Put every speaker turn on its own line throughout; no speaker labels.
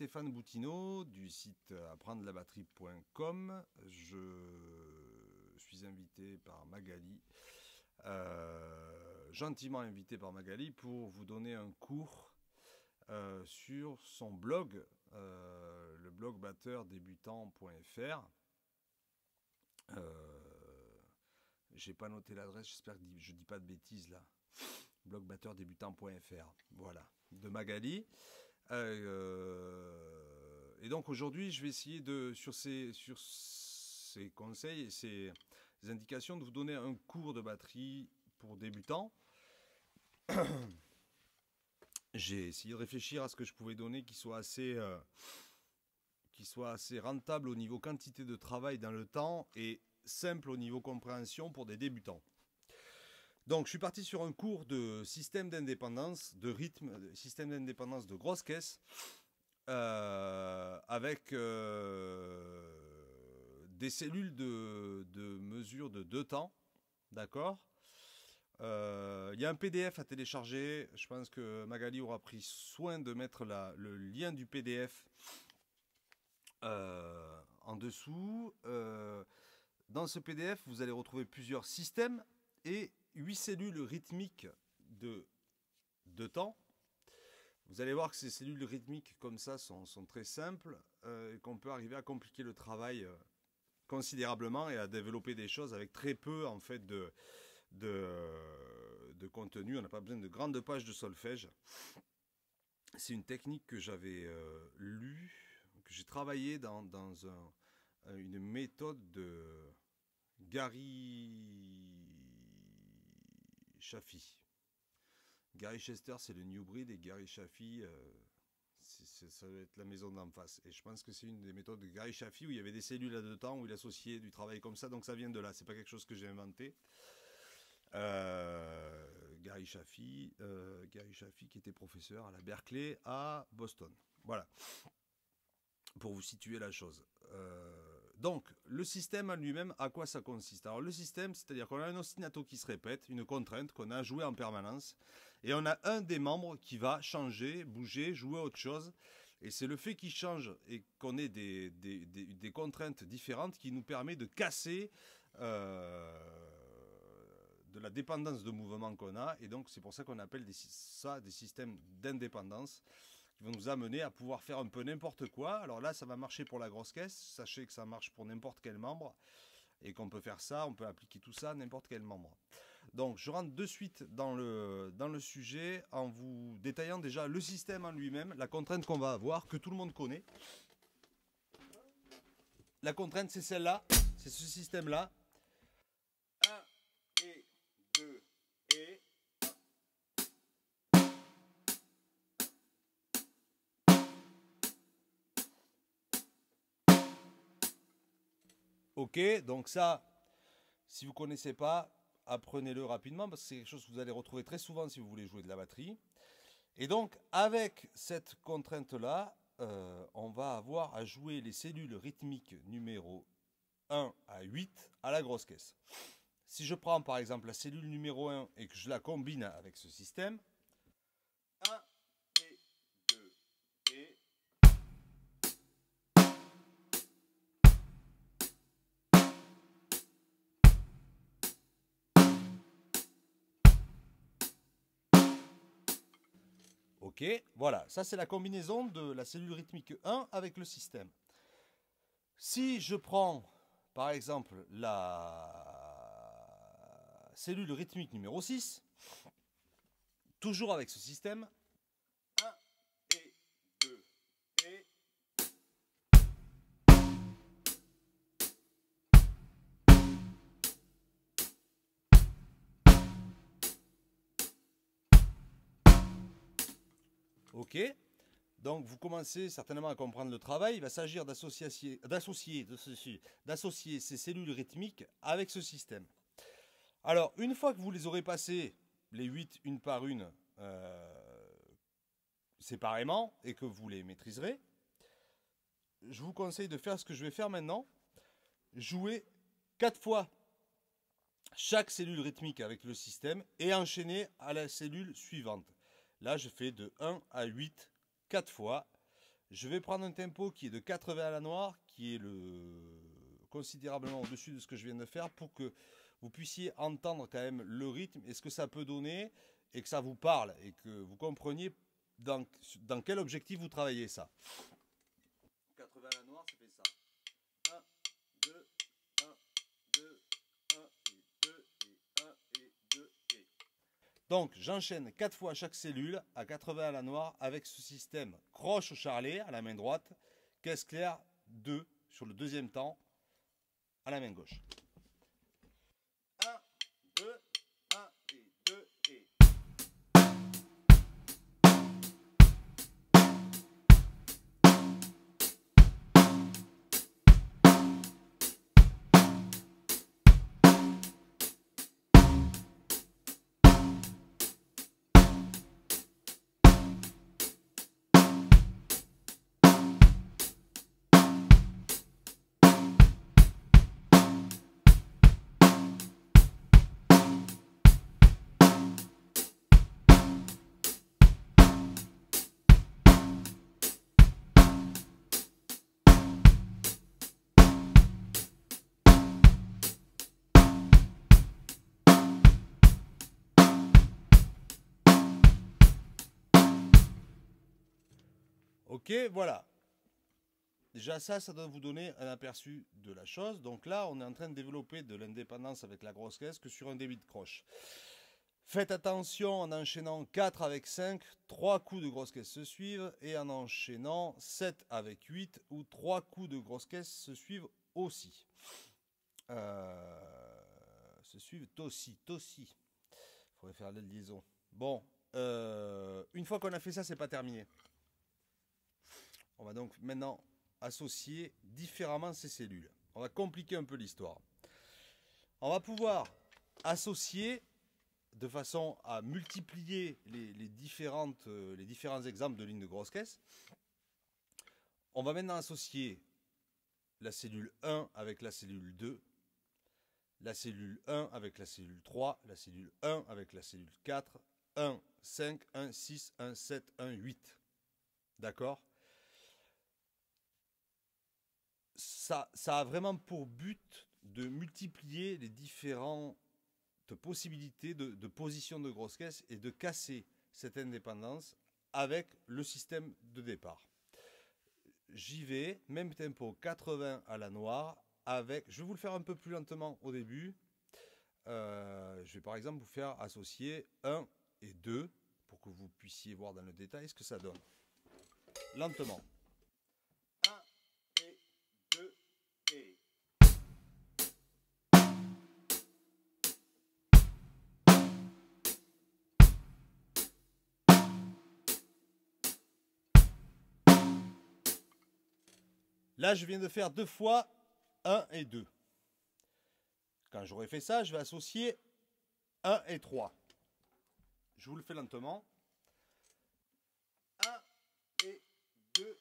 Stéphane Boutineau du site apprendre-la-batterie.com. Je suis invité par Magali, gentiment invité par Magali pour vous donner un cours sur son blog, le blog batteurdébutant.fr. J'ai pas noté l'adresse, j'espère que je dis pas de bêtises là. Blog batteurdébutant.fr, voilà, de Magali. Et donc aujourd'hui, je vais essayer sur ces conseils et ces indications de vous donner un cours de batterie pour débutants. J'ai essayé de réfléchir à ce que je pouvais donner qui soit assez rentable au niveau quantité de travail dans le temps et simple au niveau compréhension pour des débutants. Donc je suis parti sur un cours de système d'indépendance, de rythme, système d'indépendance de grosse caisse, avec des cellules de mesure de 2 temps, d'accord. Il y a un PDF à télécharger, je pense que Magali aura pris soin de mettre le lien du PDF en dessous. Dans ce PDF, vous allez retrouver plusieurs systèmes et 8 cellules rythmiques de temps. Vous allez voir que ces cellules rythmiques comme ça sont très simples et qu'on peut arriver à compliquer le travail considérablement et à développer des choses avec très peu en fait de contenu. On n'a pas besoin de grandes pages de solfège. C'est une technique que j'avais lue, que j'ai travaillé dans une méthode de Gary Chaffee. Gary Chester, c'est le New Breed, et Gary Chaffee, ça va être la maison d'en face. Et je pense que c'est une des méthodes de Gary Chaffee où il y avait des cellules à 2 temps, où il associait du travail comme ça, donc ça vient de là. C'est pas quelque chose que j'ai inventé. Gary Chaffee qui était professeur à la Berkeley à Boston. Voilà. Pour vous situer la chose. Donc, le système en lui-même, à quoi ça consiste? Alors, le système, c'est-à-dire qu'on a un ostinato qui se répète, une contrainte qu'on a jouée en permanence, et on a un des membres qui va changer, bouger, jouer à autre chose. Et c'est le fait qu'il change et qu'on ait des contraintes différentes qui nous permet de casser de la dépendance de mouvement qu'on a. Et donc, c'est pour ça qu'on appelle ça des systèmes d'indépendance, qui vont nous amener à pouvoir faire un peu n'importe quoi. Alors là, ça va marcher pour la grosse caisse. Sachez que ça marche pour n'importe quel membre et qu'on peut faire ça, on peut appliquer tout ça à n'importe quel membre. Donc, je rentre de suite dans le sujet en vous détaillant déjà le système en lui-même, la contrainte qu'on va avoir, que tout le monde connaît. La contrainte, c'est celle-là, c'est ce système-là. 1 et 2 et... Ok, donc ça, si vous ne connaissez pas, apprenez-le rapidement parce que c'est quelque chose que vous allez retrouver très souvent si vous voulez jouer de la batterie. Et donc, avec cette contrainte-là, on va avoir à jouer les cellules rythmiques numéro 1 à 8 à la grosse caisse. Si je prends par exemple la cellule numéro 1 et que je la combine avec ce système, 1 et 2 et... Ok, voilà, ça c'est la combinaison de la cellule rythmique 1 avec le système. Si je prends par exemple la cellule rythmique numéro 6, toujours avec ce système, 1 et 2 et... Ok, donc vous commencez certainement à comprendre le travail. Il va s'agir d'associer ces cellules rythmiques avec ce système. Alors, une fois que vous les aurez passées, les 8 une par une, séparément, et que vous les maîtriserez, je vous conseille de faire ce que je vais faire maintenant. Jouer 4 fois chaque cellule rythmique avec le système et enchaîner à la cellule suivante. Là, je fais de 1 à 8, 4 fois. je vais prendre un tempo qui est de 80 à la noire, qui est considérablement au-dessus de ce que je viens de faire, pour que vous puissiez entendre quand même le rythme et ce que ça peut donner, et que ça vous parle, et que vous compreniez dans quel objectif vous travaillez ça. 80 à la noire, ça fait ça. 1, 2, 1, 2, 1 et 2 et 1 et 2 et... Donc j'enchaîne 4 fois chaque cellule à 80 à la noire avec ce système croche au charlet à la main droite, caisse claire 2 sur le deuxième temps à la main gauche. 1, 2, 1 et 2 et... Ok, voilà. Déjà ça doit vous donner un aperçu de la chose. Donc là, on est en train de développer de l'indépendance avec la grosse caisse que sur un débit de croche. Faites attention en enchaînant 4 avec 5, 3 coups de grosse caisse se suivent, et en enchaînant 7 avec 8, où 3 coups de grosse caisse se suivent aussi. Se suivent aussi. Il faudrait faire la liaison. Bon, une fois qu'on a fait ça, c'est pas terminé. On va donc maintenant associer différemment ces cellules. On va compliquer un peu l'histoire. On va pouvoir associer de façon à multiplier les différents exemples de lignes de grosse caisse. On va maintenant associer la cellule 1 avec la cellule 2, la cellule 1 avec la cellule 3, la cellule 1 avec la cellule 4, 1, 5, 1, 6, 1, 7, 1, 8. D'accord ? Ça a vraiment pour but de multiplier les différentes possibilités de position de grosse caisse et de casser cette indépendance avec le système de départ. J'y vais, même tempo, 80 à la noire, avec, je vais vous le faire un peu plus lentement au début. Je vais par exemple vous faire associer 1 et 2 pour que vous puissiez voir dans le détail ce que ça donne. Lentement. Là, je viens de faire 2 fois 1 et 2. Quand j'aurai fait ça, je vais associer 1 et 3. Je vous le fais lentement. 1 et 2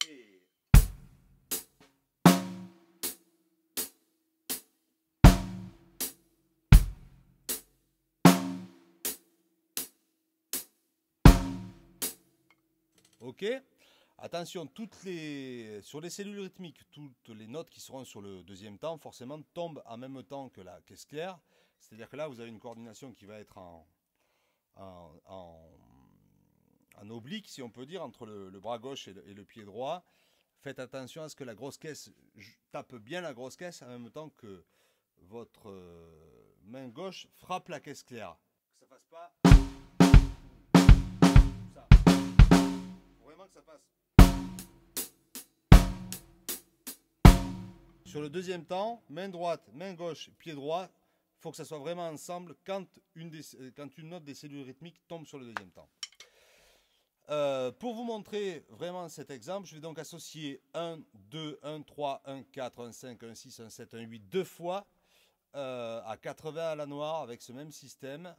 et... Ok ? Attention, sur les cellules rythmiques, toutes les notes qui seront sur le deuxième temps, forcément, tombent en même temps que la caisse claire. C'est-à-dire que là, vous avez une coordination qui va être en oblique, si on peut dire, entre le bras gauche et le pied droit. Faites attention à ce que la grosse caisse tape bien la grosse caisse en même temps que votre main gauche frappe la caisse claire. Que ça fasse pas ça. Faut vraiment que ça fasse. Sur le deuxième temps, main droite, main gauche, pied droit, il faut que ça soit vraiment ensemble quand une note des cellules rythmiques tombe sur le deuxième temps. Pour vous montrer vraiment cet exemple, je vais donc associer 1, 2, 1, 3, 1, 4, 1, 5, 1, 6, 1, 7, 1, 8 deux fois à 80 à la noire avec ce même système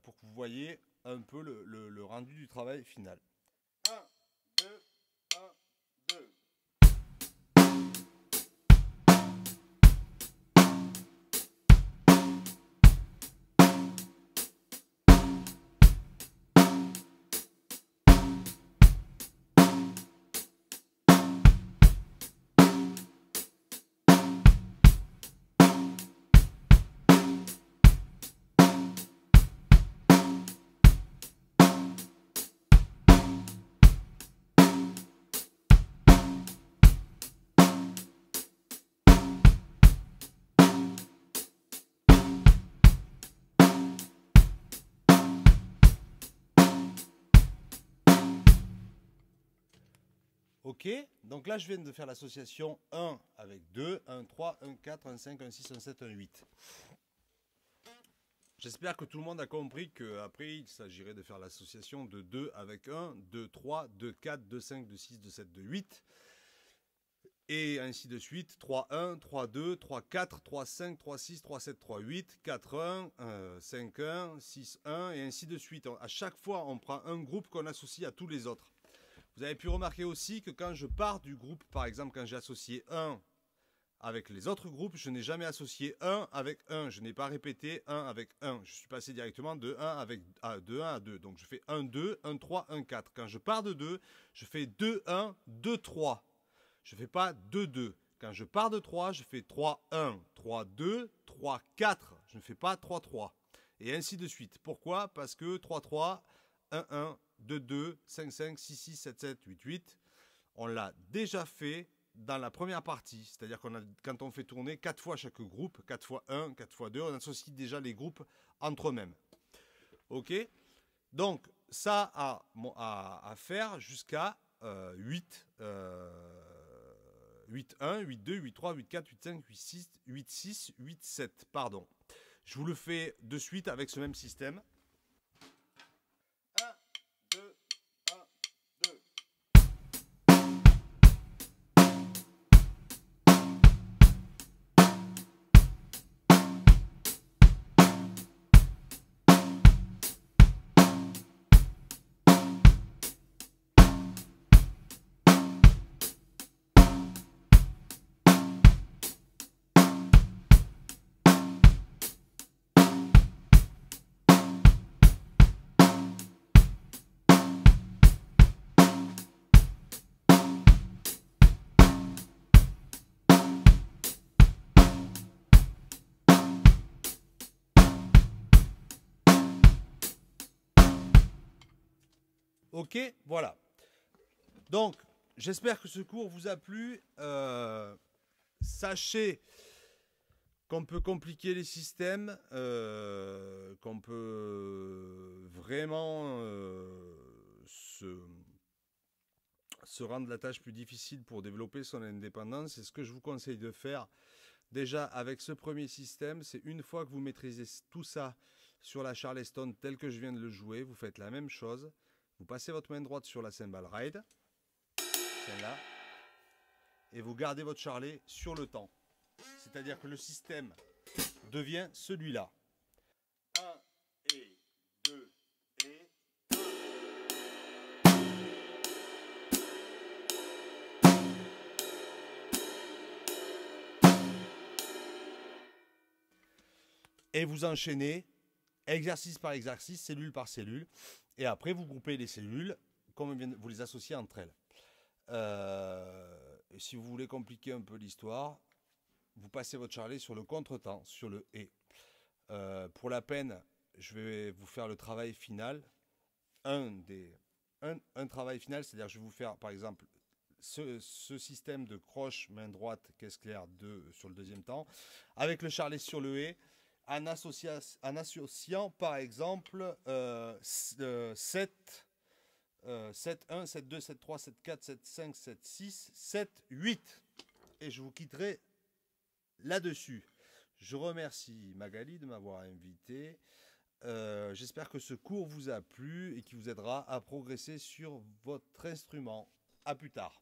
pour que vous voyez un peu le rendu du travail final. 1, 2, 1, 2. Ok, donc là je viens de faire l'association 1 avec 2, 1, 3, 1, 4, 1, 5, 1, 6, 1, 7, 1, 8. J'espère que tout le monde a compris qu'après il s'agirait de faire l'association de 2 avec 1, 2, 3, 2, 4, 2, 5, 2, 6, 2, 7, 2, 8. Et ainsi de suite, 3, 1, 3, 2, 3, 4, 3, 5, 3, 6, 3, 7, 3, 8, 4, 1, 5, 1, 6, 1, et ainsi de suite. À chaque fois, on prend un groupe qu'on associe à tous les autres. Vous avez pu remarquer aussi que quand je pars du groupe, par exemple, quand j'ai associé 1 avec les autres groupes, je n'ai jamais associé 1 avec 1. Je n'ai pas répété 1 avec 1. Je suis passé directement de 1 à 2, 1 à 2. Donc je fais 1, 2, 1, 3, 1, 4. Quand je pars de 2, je fais 2, 1, 2, 3. Je ne fais pas 2, 2. Quand je pars de 3, je fais 3, 1, 3, 2, 3, 4. Je ne fais pas 3, 3. Et ainsi de suite. Pourquoi? Parce que 3, 3, 1, 1, 2, 2, 5, 5, 6, 6, 7, 7, 8, 8. On l'a déjà fait dans la première partie. C'est-à-dire quand on fait tourner 4 fois chaque groupe, 4 fois 1, 4 fois 2, on associe déjà les groupes entre eux-mêmes. Ok? Donc, ça à faire jusqu'à 8, 8, 1, 8, 2, 8, 3, 8, 4, 8, 5, 8, 6, 8, 6, 8, 7. Pardon. Je vous le fais de suite avec ce même système. Ok, voilà. Donc, j'espère que ce cours vous a plu. Sachez qu'on peut compliquer les systèmes, qu'on peut vraiment se rendre la tâche plus difficile pour développer son indépendance. Et ce que je vous conseille de faire, déjà avec ce premier système, c'est une fois que vous maîtrisez tout ça sur la Charleston tel que je viens de le jouer, vous faites la même chose. Vous passez votre main droite sur la cymbale ride, celle-là, et vous gardez votre charlet sur le temps. C'est-à-dire que le système devient celui-là. 1 et 2 et... Et vous enchaînez exercice par exercice, cellule par cellule. Et après, vous groupez les cellules, comme vous les associez entre elles. Et si vous voulez compliquer un peu l'histoire, vous passez votre charlet sur le contretemps, sur le « et ». Pour la peine, je vais vous faire le travail final. Un travail final, c'est-à-dire que je vais vous faire, par exemple, ce système de croche, main droite, caisse claire 2 sur le deuxième temps, avec le charlet sur le « et ». En associant par exemple 7, 7, 1, 7, 2, 7, 3, 7, 4, 7, 5, 7, 6, 7, 8. Et je vous quitterai là-dessus. Je remercie Magali de m'avoir invité. J'espère que ce cours vous a plu et qu'il vous aidera à progresser sur votre instrument. À plus tard.